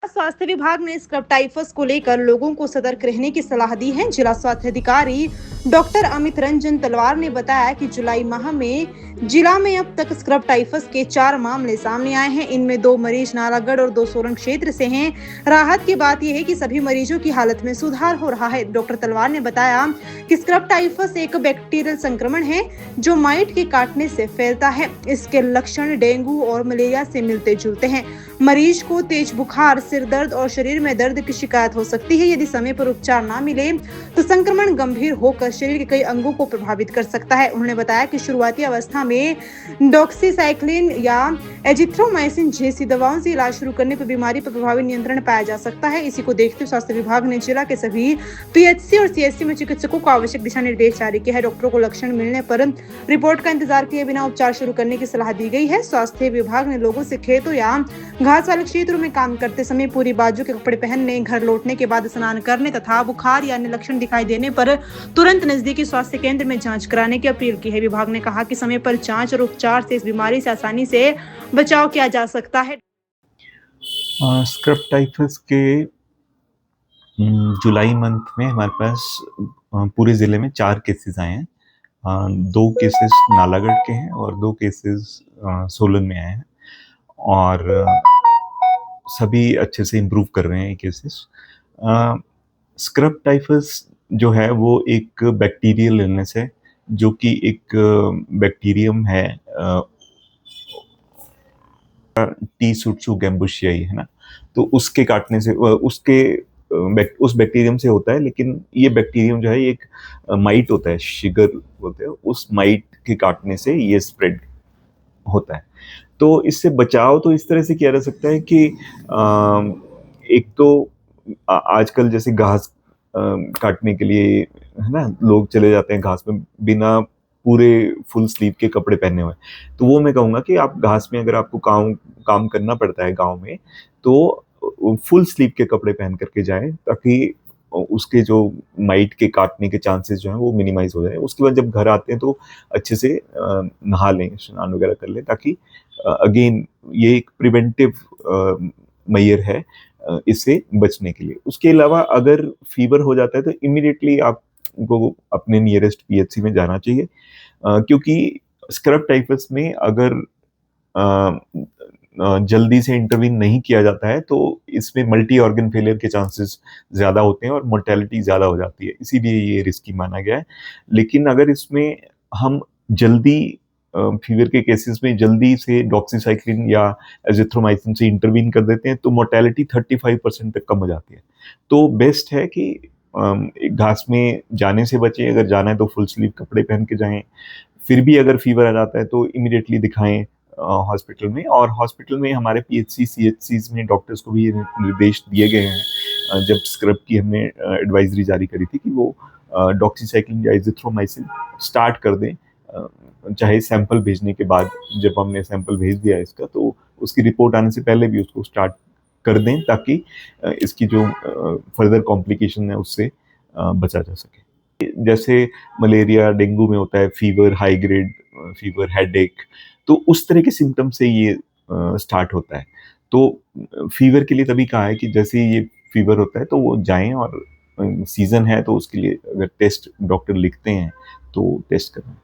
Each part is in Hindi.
स्वास्थ्य विभाग ने स्क्रब टाइफस को लेकर लोगों को सतर्क रहने की सलाह दी है। जिला स्वास्थ्य अधिकारी डॉक्टर अमित रंजन तलवार ने बताया कि जुलाई माह में जिला में अब तक स्क्रब टाइफस के 4 मामले सामने आए हैं। इनमें 2 मरीज नालागढ़ और 2 सोलन क्षेत्र से हैं। राहत की बात यह है कि सभी मरीजों की हालत में सुधार हो रहा है। डॉक्टर तलवार ने बताया कि स्क्रब टाइफस एक बैक्टीरियल संक्रमण है जो माइट के काटने से फैलता है। इसके लक्षण डेंगू और मलेरिया से मिलते जुलते हैं। मरीज को तेज बुखार, सिर दर्द और शरीर में दर्द की शिकायत हो सकती है। यदि समय पर उपचार ना मिले तो संक्रमण गंभीर होकर शरीर के कई अंगों को प्रभावित कर सकता है। उन्होंने बताया कि शुरुआती अवस्था में डॉक्सीसाइक्लिन या एजिथ्रोमाइसिन जैसी दवाओं से इलाज शुरू करने पर बीमारी पर प्रभावी नियंत्रण पाया जा सकता है। इसी को देखते हुए स्वास्थ्य विभाग ने जिला के सभी पीएचसी और सीएचसी में चिकित्सकों को आवश्यक दिशा निर्देश जारी किया है। डॉक्टरों को लक्षण मिलने पर रिपोर्ट का इंतजार किए बिना उपचार शुरू करने की सलाह दी गई है। स्वास्थ्य विभाग ने लोगों से खेतों या घास वाले क्षेत्रों में काम करते समय पूरी बाजू के कपड़े पहनने, घर लौटने के बाद स्नान करने तथा बुखार या अन्य लक्षण दिखाई देने पर तुरंत नजदीकी स्वास्थ्य केंद्र में जांच कराने की अपील की है। विभाग ने कहा कि समय पर जांच और उपचार से इस बीमारी से आसानी से बचाव किया जा सकता है। स्क्रब टाइफस के जुलाई मंथ में हमारे पास पूरे ज़िले में 4 केसेस आए हैं। 2 केसेस नालागढ़ के हैं और 2 केसेस सोलन में आए हैं और सभी अच्छे से इम्प्रूव कर रहे हैं ये केसेस। स्क्रब टाइफस जो है वो एक बैक्टीरियल इलनेस है जो कि एक बैक्टीरियम है टी सुट्सु गैम्बुशियाई, है ना। तो उसके काटने से उस बैक्टीरियम से होता है, लेकिन ये बैक्टीरियम जो है एक माइट होता है, शिगर बोलते हैं, उस माइट के काटने से ये स्प्रेड होता है। तो इससे बचाव तो इस तरह से किया जा सकता है कि एक तो आजकल जैसे घास काटने के लिए, है ना, लोग चले जाते हैं घास में बिना पूरे फुल स्लीव के कपड़े पहने हुए। तो वो मैं कहूँगा कि आप घास में अगर आपको काम करना पड़ता है गाँव में, तो फुल स्लीव के कपड़े पहन करके जाएं ताकि उसके जो माइट के काटने के चांसेस जो हैं वो मिनिमाइज हो जाए। उसके बाद जब घर आते हैं तो अच्छे से नहा लें, स्नान वगैरह कर लें, ताकि अगेन ये एक प्रिवेंटिव मेजर है इससे बचने के लिए। उसके अलावा अगर फीवर हो जाता है तो इमीडिएटली आपको अपने नियरेस्ट पीएचसी में जाना चाहिए, क्योंकि स्क्रब टाइफस में अगर जल्दी से इंटरवीन नहीं किया जाता है तो इसमें मल्टी ऑर्गन फेलियर के चांसेस ज़्यादा होते हैं और मोर्टेलिटी ज़्यादा हो जाती है, इसीलिए ये रिस्की माना गया है। लेकिन अगर इसमें हम जल्दी फीवर के केसेस में जल्दी से डॉक्सीसाइक्लिन या एजिथ्रोमाइसिन से इंटरवीन कर देते हैं तो मोर्टेलिटी 35% तक कम हो जाती है। तो बेस्ट है कि घास में जाने से बचें। अगर जाना है तो फुल स्लीव कपड़े पहन के जाएं। फिर भी अगर फीवर आ जाता है तो इमीडिएटली दिखाएं हॉस्पिटल में। और हॉस्पिटल में हमारे पीएचसी सीएचसीज में डॉक्टर्स को भी ये निर्देश दिए गए हैं, जब स्क्रब की हमने एडवाइजरी जारी करी थी, कि वो डॉक्सीसाइक्लिन या एजिथ्रोमाइसिन स्टार्ट कर दें, चाहे सैंपल भेजने के बाद। जब हमने सैंपल भेज दिया इसका तो उसकी रिपोर्ट आने से पहले भी उसको स्टार्ट कर दें, ताकि इसकी जो फर्दर कॉम्प्लिकेशन है उससे बचा जा सके। जैसे मलेरिया, डेंगू में होता है fever, high grade fever, headache, तो उस तरह के सिम्टम से ये स्टार्ट होता है। तो फीवर के लिए तभी कहा है कि जैसे ये फीवर होता है तो वो जाएं, और सीजन है तो उसके लिए अगर टेस्ट डॉक्टर लिखते हैं तो टेस्ट करें।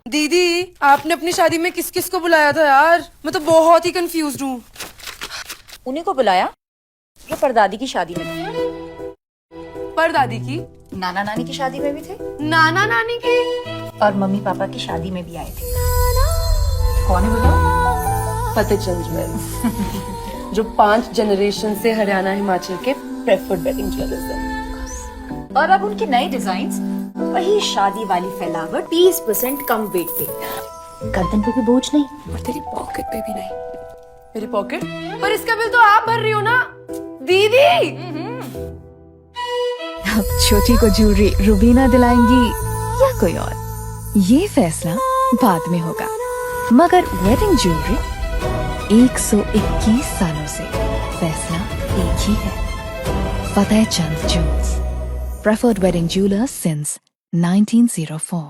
दीदी, आपने अपनी शादी में किस किस को बुलाया था यार? मैं तो बहुत ही कंफ्यूज हूँ। उन्हीं को बुलाया जो परदादी की शादी में थे। परदादी की? नाना नानी की शादी में भी थे, नाना नानी की, और मम्मी पापा की शादी में भी आए थे। कौन है बताओ? फतेहचंद ज्वेल्स जो 5 जनरेशन से हरियाणा हिमाचल के प्रेफर्ड वेडिंग ज्वेलर्स हैं। और अब उनके नए डिजाइन्स, वही शादी वाली फैलावट, 30% कम वेट पे, गर्दन पे भी बोझ नहीं, और तेरी पॉकेट पे भी नहीं। मेरी पॉकेट? पर इसका बिल तो आप भर रही हो ना दीदी। अब छोटी को ज्वेलरी रुबीना दिलाएंगी या कोई और, ये फैसला बाद में होगा, मगर वेडिंग ज्वेलरी 121 सालों से फैसला एक ही है। Fatehchand jewels, preferred wedding jeweler since 1904.